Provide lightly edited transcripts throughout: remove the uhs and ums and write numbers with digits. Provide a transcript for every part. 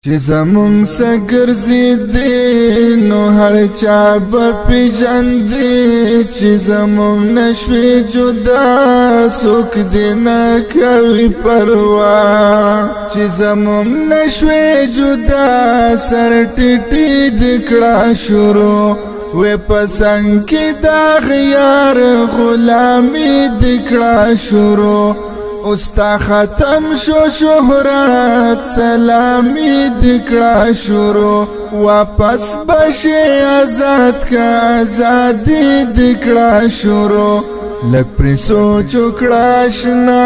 چې زمون سګرزي دي نو هر چا به پیژندي چې زمون نشوي جدا څوک دې نه کوي پروا چې زمون نشوي جدا سر ټیټي دکړه شروع وې پسنګ کې دا غیار غلامي دکړه شروع استا ختم شو شهرت سلامی دکړه شروع واپس بشي آزاد کا آزادی دکړه شروع لک پر سوچ کړه شنا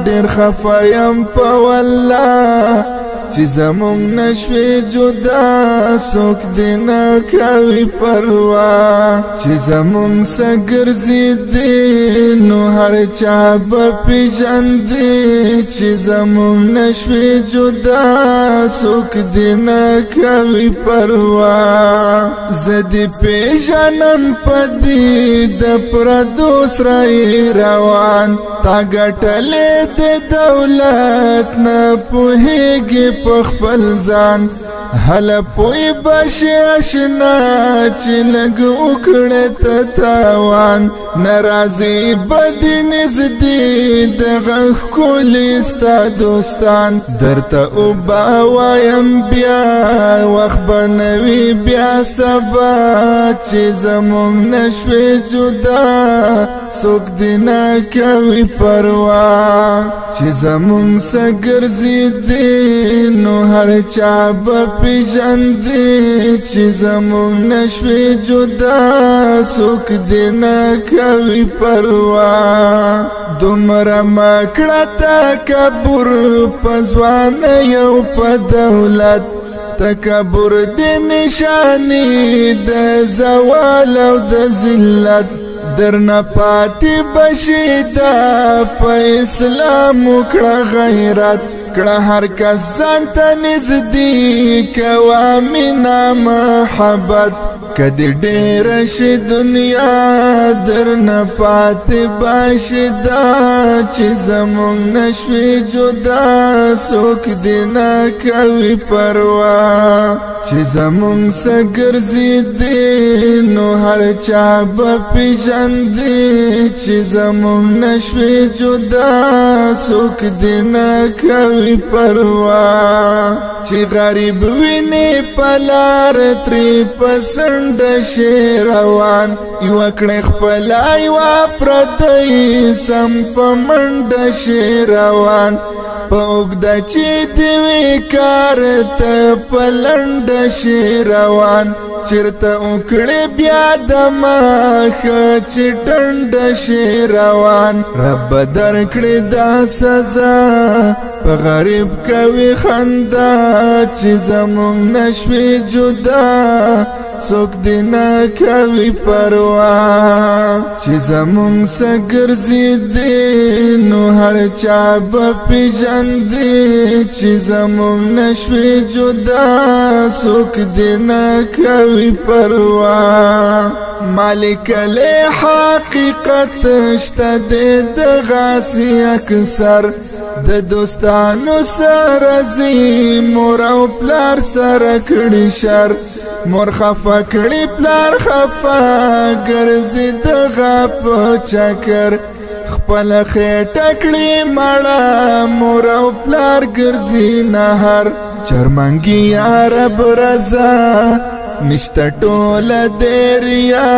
ډېر خفایم په والله چې زمون نشوي جدا څوک دې نه کوي پروا چې زمون سګرزي دي نو هر چا به پیژندي چې زمون نشوي جدا څوک دې نه کوي پروا زدي پیژنم پدې د پردو سره روان تا ګټلې د دولت نه پوهېږي پخپل ځان هل پوی بشي آشنا چې لږ وکړې ته تاوان ناراضي بدې نږدې دغه ښکلي ستا دوستان درته اوبه وایم بیا وخت به نه وي بیا سبا چې زموږ نشوې جدا څوک دې نه کوي پروا چې زموږ سګرزي دي نو هر چا به پیژندي چې زمون نشوي جدا څوک دې نه کوي پروا دومره مکړه تکبر په ځوان یو په دولت تکبر دې نشاني د زوال او د ذلت درنا پاتې بشي دا په اسلام وکړه غیرت کړه هر کس ځان ته نږدې کوه مینه محبت کدی ډېر شي دنیا درنه پاتې باشي دا چې زموږ نشوي جدا څوک دې نه کوي پروا چې زموږ سګرزي دي نو هر چا به پیژندي چې زموږ نشوي جدا څوک دې نه کوي پروا چې غریب ویني پلار تری پسند شي روان یو کړه خپل یو پردی سم په منډه شي روان په اوږده چې دی کار ته پلند شي روان چرته وکړې بیا د مخ چې ټنډ شي روان رب درکړې دا سزا په غریب کوي خندا چې زموږ نشوي جدا څوک دې نه کوي پروا چې زموږ سګرزي دي نو هر چا به پیژندي چې زموږ نشوي جدا څوک دې نه کوي پروا مالک له حقیقت شته د غاسی اکثر د دوستانو سره زی مور او پلار سره کړي شر مور خفا کړي پلار خفا ګرځي دغه په چکر خپل خېټه کړي مړه مور او پلار ګرځي نهر چرمنګي یا رب رضا نشته ټوله دریا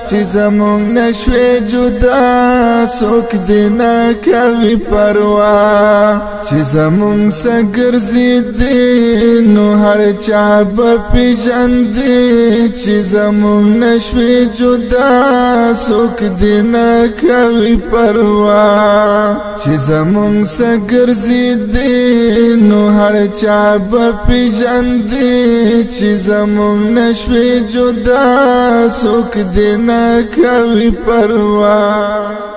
چې زموږ نشوي جدا څوک دې نه کوي پروا چې زموږ سګرزي دي نو هر چا به پیژندي چې زموږ نشوي جدا څوک دې نه کوي پروا چې زموږ سګرزي دي نو هر چا به پیژندي چې زموږ نشوي جدا څوک دې نه کوي پروا